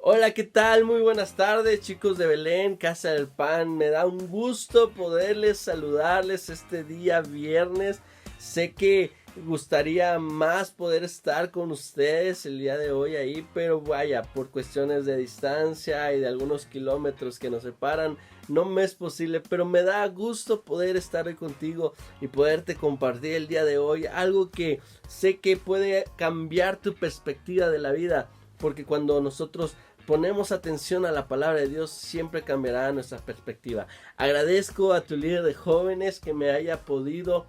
Hola, ¿qué tal? Muy buenas tardes, chicos de Belén, Casa del Pan. Me da un gusto poderles saludarles este día viernes. Sé que gustaría más poder estar con ustedes el día de hoy ahí, pero vaya, por cuestiones de distancia y de algunos kilómetros que nos separan, no me es posible, pero me da gusto poder estar hoy contigo y poderte compartir el día de hoy algo que sé que puede cambiar tu perspectiva de la vida, porque cuando nosotros ponemos atención a la palabra de Dios, siempre cambiará nuestra perspectiva. Agradezco a tu líder de jóvenes que me haya podido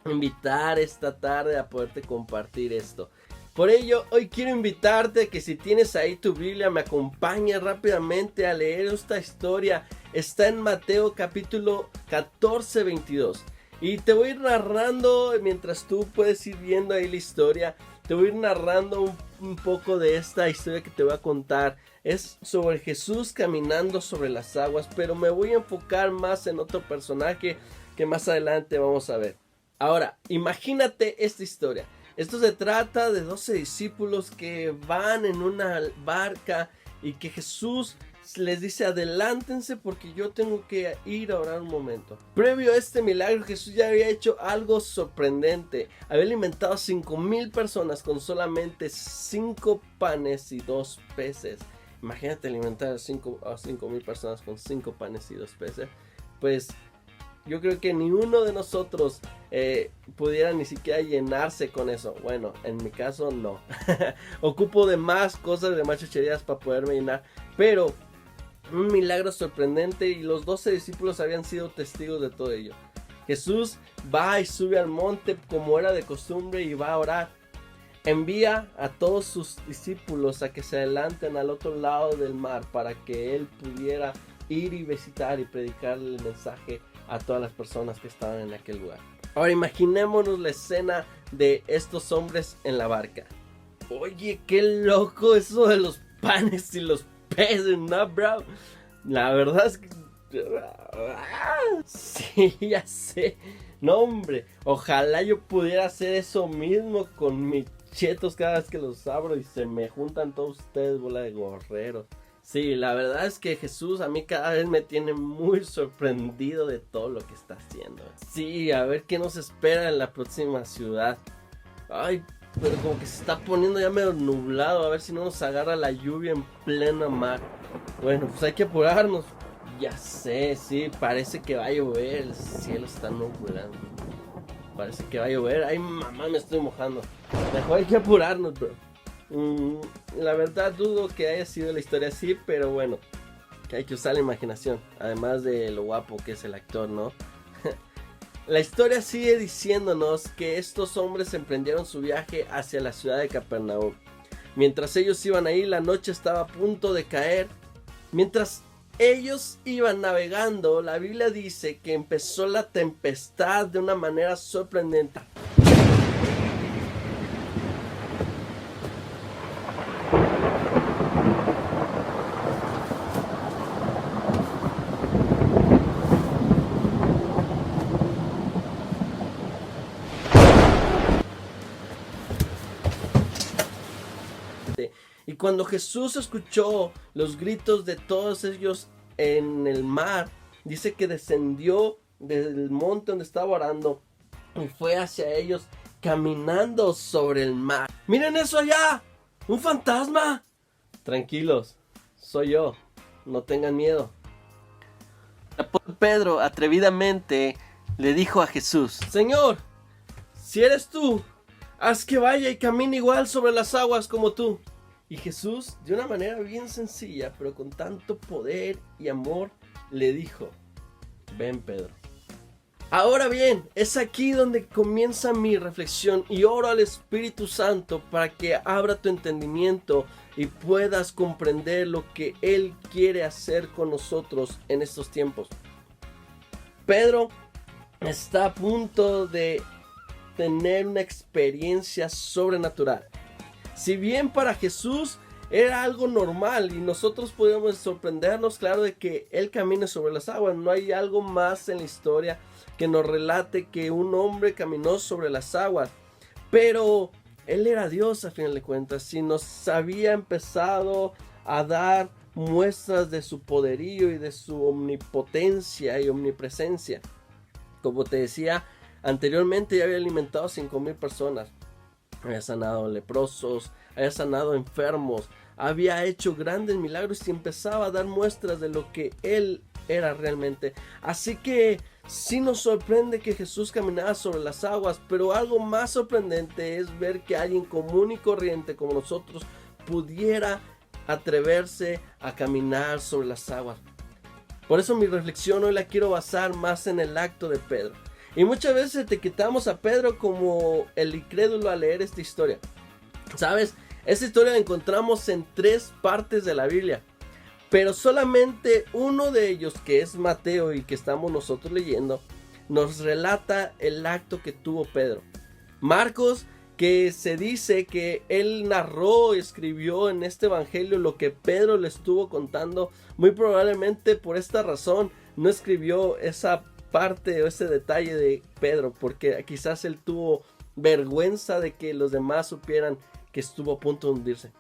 invitar esta tarde a poderte compartir esto. Por ello, hoy quiero invitarte a que si tienes ahí tu Biblia, me acompañes rápidamente a leer esta historia. Está en Mateo capítulo 14, 22. Y te voy a ir narrando mientras tú puedes ir viendo ahí la historia. Te voy a ir narrando un poco de esta historia que te voy a contar. Es sobre Jesús caminando sobre las aguas, pero me voy a enfocar más en otro personaje que más adelante vamos a ver. Ahora, imagínate esta historia. Esto se trata de 12 discípulos que van en una barca y que Jesús les dice: adelántense porque yo tengo que ir a orar un momento. Previo a este milagro, Jesús ya había hecho algo sorprendente. Había alimentado a 5,000 personas con solamente 5 panes y 2 peces. Imagínate alimentar a 5,000 personas con 5 panes y 2 peces. Pues yo creo que ni uno de nosotros pudiera ni siquiera llenarse con eso. Bueno, en mi caso no. Ocupo de más cosas, de más chucherías para poderme llenar. Pero un milagro sorprendente, y los 12 discípulos habían sido testigos de todo ello. Jesús va y sube al monte como era de costumbre y va a orar. Envía a todos sus discípulos a que se adelanten al otro lado del mar para que él pudiera ir y visitar y predicar el mensaje a todas las personas que estaban en aquel lugar. Ahora imaginémonos la escena de estos hombres en la barca. Oye, qué loco eso de los panes y los peces, ¿no, bro? La verdad es que... sí, ya sé. No, hombre, ojalá yo pudiera hacer eso mismo con mis chetos cada vez que los abro y se me juntan todos ustedes, bola de gorreros. Sí, la verdad es que Jesús a mí cada vez me tiene muy sorprendido de todo lo que está haciendo. Sí, a ver qué nos espera en la próxima ciudad. Ay, pero como que se está poniendo ya medio nublado. A ver si no nos agarra la lluvia en plena mar. Bueno, pues hay que apurarnos. Ya sé, sí, parece que va a llover. El cielo está nublado. Parece que va a llover. Ay, mamá, me estoy mojando. Mejor hay que apurarnos, bro. La verdad dudo que haya sido la historia así, pero bueno, que hay que usar la imaginación, además de lo guapo que es el actor, ¿no? La historia sigue diciéndonos que estos hombres emprendieron su viaje hacia la ciudad de Capernaum. Mientras ellos iban ahí, la noche estaba a punto de caer. Mientras ellos iban navegando, la Biblia dice que empezó la tempestad de una manera sorprendente. Y cuando Jesús escuchó los gritos de todos ellos en el mar, dice que descendió del monte donde estaba orando y fue hacia ellos caminando sobre el mar. ¡Miren eso allá! ¡Un fantasma! Tranquilos, soy yo, no tengan miedo. Pedro atrevidamente le dijo a Jesús: Señor, si eres tú, haz que vaya y camine igual sobre las aguas como tú. Y Jesús, de una manera bien sencilla, pero con tanto poder y amor, le dijo: ven, Pedro. Ahora bien, es aquí donde comienza mi reflexión y oro al Espíritu Santo para que abra tu entendimiento y puedas comprender lo que Él quiere hacer con nosotros en estos tiempos. Pedro está a punto de tener una experiencia sobrenatural. Si bien para Jesús era algo normal y nosotros podemos sorprendernos, claro, de que Él camine sobre las aguas. No hay algo más en la historia que nos relate que un hombre caminó sobre las aguas. Pero Él era Dios a final de cuentas. Si nos había empezado a dar muestras de su poderío y de su omnipotencia y omnipresencia. Como te decía anteriormente, ya había alimentado a 5,000 personas, había sanado leprosos, había sanado enfermos, había hecho grandes milagros y empezaba a dar muestras de lo que él era realmente. Así que sí nos sorprende que Jesús caminaba sobre las aguas, pero algo más sorprendente es ver que alguien común y corriente como nosotros pudiera atreverse a caminar sobre las aguas. Por eso mi reflexión hoy la quiero basar más en el acto de Pedro. Y muchas veces etiquetamos a Pedro como el incrédulo al leer esta historia. ¿Sabes? Esta historia la encontramos en 3 partes de la Biblia. Pero solamente uno de ellos, que es Mateo y que estamos nosotros leyendo, nos relata el acto que tuvo Pedro. Marcos, que se dice que él narró, escribió en este evangelio lo que Pedro le estuvo contando, muy probablemente por esta razón no escribió esa parte o ese detalle de Pedro, porque quizás él tuvo vergüenza de que los demás supieran que estuvo a punto de hundirse.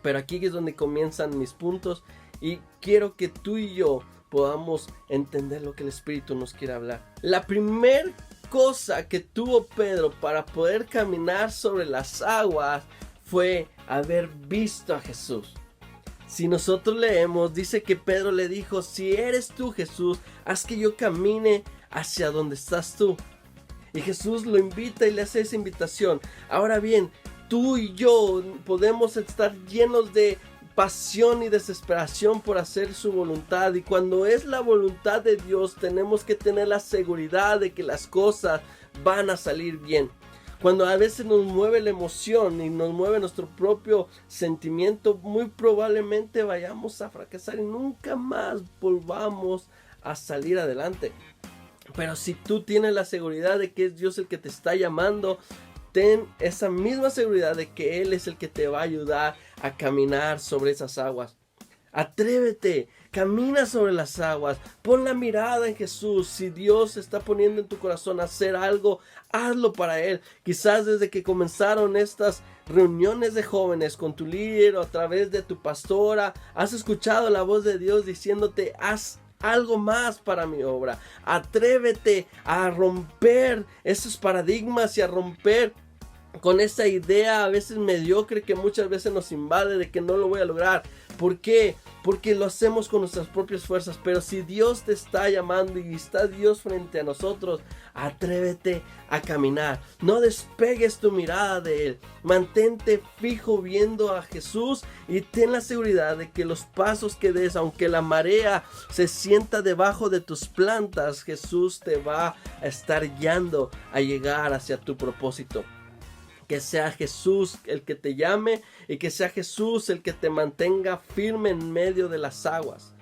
Pero aquí es donde comienzan mis puntos y quiero que tú y yo podamos entender lo que el Espíritu nos quiere hablar. La primera cosa que tuvo Pedro para poder caminar sobre las aguas fue haber visto a Jesús. Si nosotros leemos, dice que Pedro le dijo: si eres tú, Jesús, haz que yo camine hacia donde estás tú. Y Jesús lo invita y le hace esa invitación. Ahora bien, tú y yo podemos estar llenos de pasión y desesperación por hacer su voluntad, y cuando es la voluntad de Dios tenemos que tener la seguridad de que las cosas van a salir bien. Cuando a veces nos mueve la emoción y nos mueve nuestro propio sentimiento, muy probablemente vayamos a fracasar y nunca más volvamos a salir adelante. Pero si tú tienes la seguridad de que es Dios el que te está llamando, ten esa misma seguridad de que Él es el que te va a ayudar a caminar sobre esas aguas. Atrévete, camina sobre las aguas, pon la mirada en Jesús. Si Dios está poniendo en tu corazón hacer algo, hazlo para Él. Quizás desde que comenzaron estas reuniones de jóvenes con tu líder o a través de tu pastora, has escuchado la voz de Dios diciéndote: haz algo más para mi obra. Atrévete a romper esos paradigmas y a romper con esa idea a veces mediocre que muchas veces nos invade de que no lo voy a lograr. ¿Por qué? Porque lo hacemos con nuestras propias fuerzas. Pero si Dios te está llamando y está Dios frente a nosotros, atrévete a caminar. No despegues tu mirada de Él. Mantente fijo viendo a Jesús y ten la seguridad de que los pasos que des, aunque la marea se sienta debajo de tus plantas, Jesús te va a estar guiando a llegar hacia tu propósito. Que sea Jesús el que te llame y que sea Jesús el que te mantenga firme en medio de las aguas.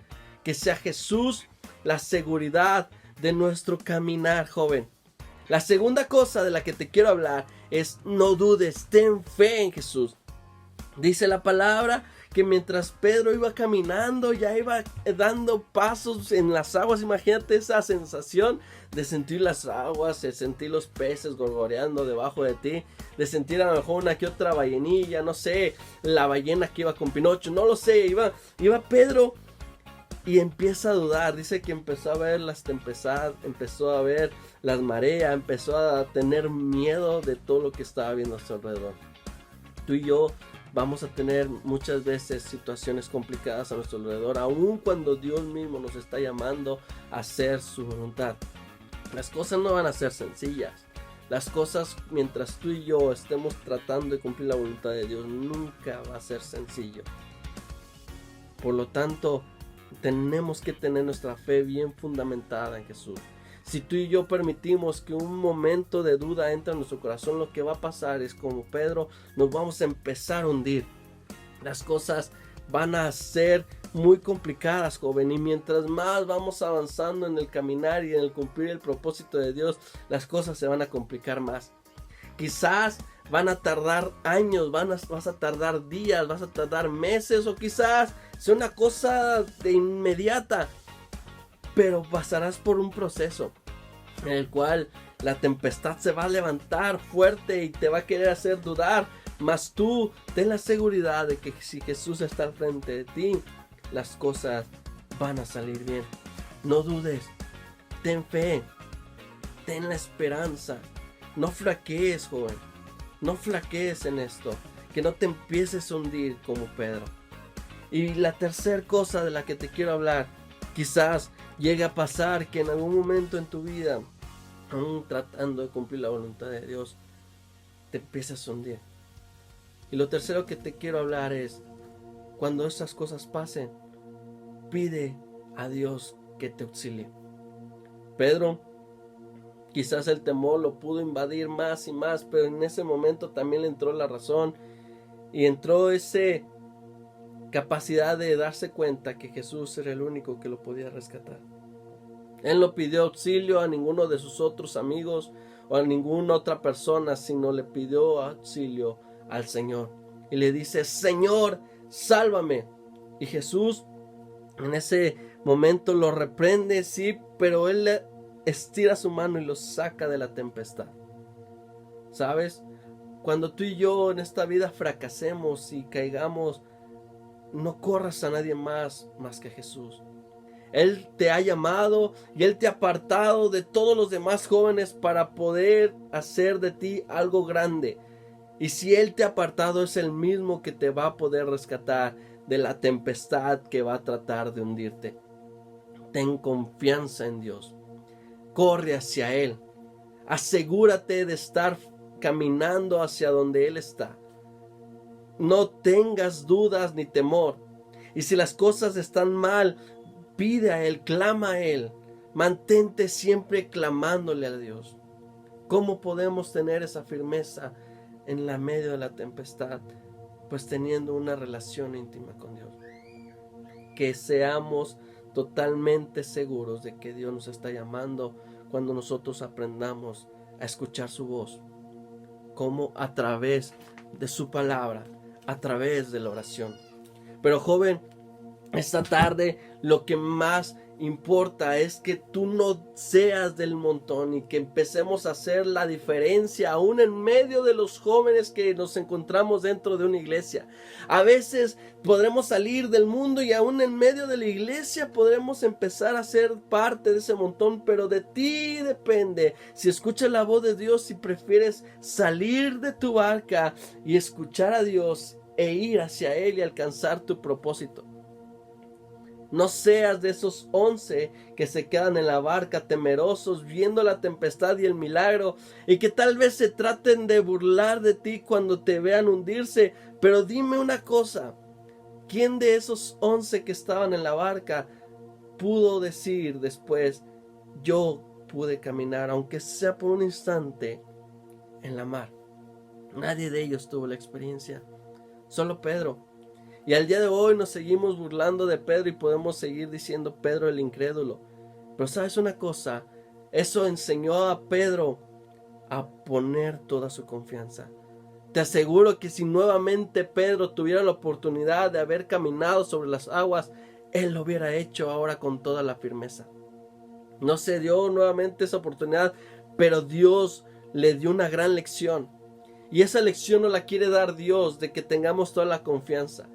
Que sea Jesús la seguridad de nuestro caminar, joven. La segunda cosa de la que te quiero hablar es: no dudes, ten fe en Jesús. Dice la palabra que mientras Pedro iba caminando, ya iba dando pasos en las aguas. Imagínate esa sensación de sentir las aguas, de sentir los peces gorgoreando debajo de ti, de sentir a lo mejor una que otra ballenilla, no sé, la ballena que iba con Pinocho, no lo sé. Iba Pedro y empieza a dudar. Dice que empezó a ver las tempestades, empezó a ver las mareas, empezó a tener miedo de todo lo que estaba viendo a su alrededor. Tú y yo vamos a tener muchas veces situaciones complicadas a nuestro alrededor, aun cuando Dios mismo nos está llamando a hacer su voluntad. Las cosas no van a ser sencillas. Las cosas, mientras tú y yo estemos tratando de cumplir la voluntad de Dios, nunca va a ser sencillo. Por lo tanto, tenemos que tener nuestra fe bien fundamentada en Jesús. Si tú y yo permitimos que un momento de duda entre en nuestro corazón, lo que va a pasar es como Pedro, nos vamos a empezar a hundir. Las cosas van a ser muy complicadas, joven, y mientras más vamos avanzando en el caminar y en el cumplir el propósito de Dios, las cosas se van a complicar más. Quizás van a tardar años, vas a tardar días, vas a tardar meses, o quizás sea una cosa de inmediata, pero pasarás por un proceso en el cual la tempestad se va a levantar fuerte y te va a querer hacer dudar, Mas tú ten la seguridad de que si Jesús está al frente de ti, las cosas van a salir bien. No dudes, ten fe, ten la esperanza. No flaquees, joven, no flaquees en esto, que no te empieces a hundir como Pedro. Y la tercera cosa de la que te quiero hablar, quizás llegue a pasar que en algún momento en tu vida, aún tratando de cumplir la voluntad de Dios, te empieces a hundir. Y lo tercero que te quiero hablar es, cuando esas cosas pasen, pide a Dios que te auxilie. Pedro, quizás el temor lo pudo invadir más y más, pero en ese momento también le entró la razón y entró esa capacidad de darse cuenta que Jesús era el único que lo podía rescatar. Él no pidió auxilio a ninguno de sus otros amigos o a ninguna otra persona, sino le pidió auxilio al Señor. Y le dice, Señor, sálvame. Y Jesús en ese momento lo reprende, sí, pero Él le estira su mano y lo saca de la tempestad. ¿Sabes? Cuando tú y yo en esta vida fracasemos y caigamos, no corras a nadie más que a Jesús. Él te ha llamado y Él te ha apartado de todos los demás jóvenes para poder hacer de ti algo grande. Y si Él te ha apartado, es el mismo que te va a poder rescatar de la tempestad que va a tratar de hundirte. Ten confianza en Dios. Corre hacia Él. Asegúrate de estar caminando hacia donde Él está. No tengas dudas ni temor. Y si las cosas están mal, pide a Él, clama a Él. Mantente siempre clamándole a Dios. ¿Cómo podemos tener esa firmeza en la medio de la tempestad? Pues teniendo una relación íntima con Dios. Que seamos totalmente seguros de que Dios nos está llamando cuando nosotros aprendamos a escuchar su voz. Como a través de su palabra, a través de la oración. Pero joven, esta tarde lo que más importa es que tú no seas del montón y que empecemos a hacer la diferencia aún en medio de los jóvenes que nos encontramos dentro de una iglesia. A veces podremos salir del mundo y aún en medio de la iglesia podremos empezar a ser parte de ese montón, pero de ti depende si escuchas la voz de Dios, si prefieres salir de tu barca y escuchar a Dios e ir hacia Él y alcanzar tu propósito. No seas de esos 11 que se quedan en la barca temerosos viendo la tempestad y el milagro y que tal vez se traten de burlar de ti cuando te vean hundirse. Pero dime una cosa, ¿quién de esos 11 que estaban en la barca pudo decir después, yo pude caminar aunque sea por un instante en la mar? Nadie de ellos tuvo la experiencia, solo Pedro. Y al día de hoy nos seguimos burlando de Pedro y podemos seguir diciendo Pedro el incrédulo. Pero ¿sabes una cosa? Eso enseñó a Pedro a poner toda su confianza. Te aseguro que si nuevamente Pedro tuviera la oportunidad de haber caminado sobre las aguas, él lo hubiera hecho ahora con toda la firmeza. No se dio nuevamente esa oportunidad, pero Dios le dio una gran lección. Y esa lección nos la quiere dar Dios, de que tengamos toda la confianza.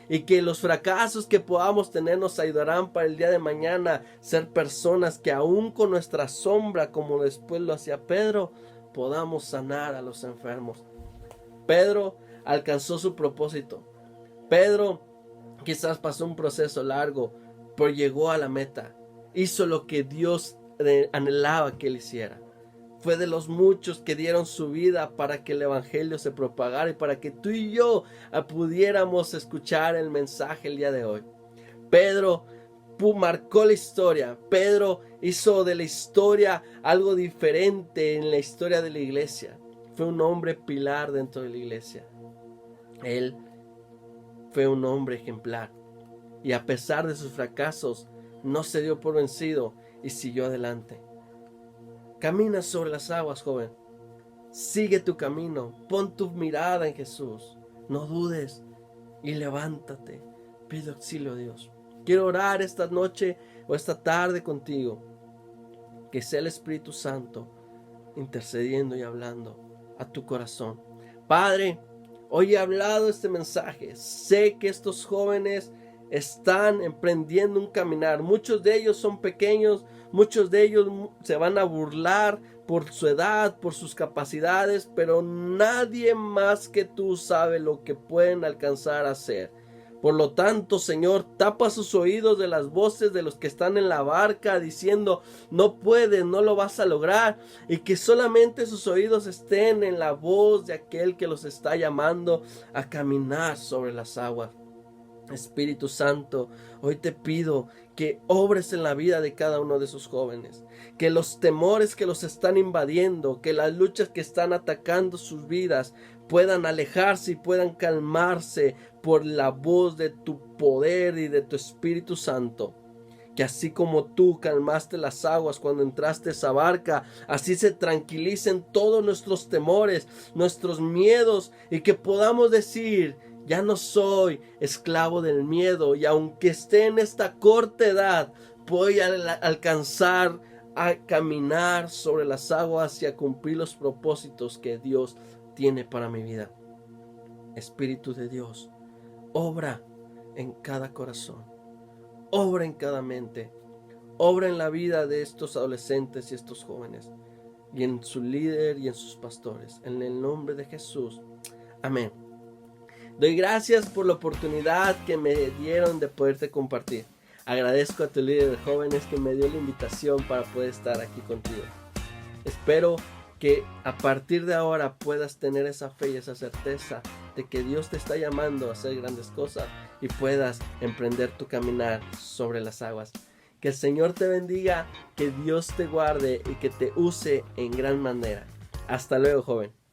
Y que los fracasos que podamos tener nos ayudarán para el día de mañana ser personas que aún con nuestra sombra, como después lo hacía Pedro, podamos sanar a los enfermos. Pedro alcanzó su propósito. Pedro quizás pasó un proceso largo, pero llegó a la meta. Hizo lo que Dios anhelaba que él hiciera. Fue de los muchos que dieron su vida para que el evangelio se propagara y para que tú y yo pudiéramos escuchar el mensaje el día de hoy. Pedro marcó la historia. Pedro hizo de la historia algo diferente en la historia de la iglesia. Fue un hombre pilar dentro de la iglesia. Él fue un hombre ejemplar. Y a pesar de sus fracasos, no se dio por vencido y siguió adelante. Camina sobre las aguas, joven. Sigue tu camino. Pon tu mirada en Jesús. No dudes y levántate. Pide auxilio a Dios. Quiero orar esta noche o esta tarde contigo. Que sea el Espíritu Santo intercediendo y hablando a tu corazón. Padre, Hoy he hablado este mensaje. Sé que estos jóvenes están emprendiendo un caminar. Muchos de ellos son pequeños, muchos de ellos se van a burlar por su edad, por sus capacidades, pero nadie más que tú sabe lo que pueden alcanzar a hacer. Por lo tanto, Señor, tapa sus oídos de las voces de los que están en la barca diciendo, no puedes, no lo vas a lograr, y que solamente sus oídos estén en la voz de aquel que los está llamando a caminar sobre las aguas. Espíritu Santo, hoy te pido que obres en la vida de cada uno de esos jóvenes, que los temores que los están invadiendo, que las luchas que están atacando sus vidas puedan alejarse y puedan calmarse por la voz de tu poder y de tu Espíritu Santo. Que así como tú calmaste las aguas cuando entraste a esa barca, así se tranquilicen todos nuestros temores, nuestros miedos, y que podamos decir, ya no soy esclavo del miedo, y aunque esté en esta corta edad, voy a alcanzar a caminar sobre las aguas y a cumplir los propósitos que Dios tiene para mi vida. Espíritu de Dios, obra en cada corazón, obra en cada mente, obra en la vida de estos adolescentes y estos jóvenes, y en su líder y en sus pastores. En el nombre de Jesús. Amén. Doy gracias por la oportunidad que me dieron de poderte compartir. Agradezco a tu líder de jóvenes que me dio la invitación para poder estar aquí contigo. Espero que a partir de ahora puedas tener esa fe y esa certeza de que Dios te está llamando a hacer grandes cosas y puedas emprender tu caminar sobre las aguas. Que el Señor te bendiga, que Dios te guarde y que te use en gran manera. Hasta luego, joven.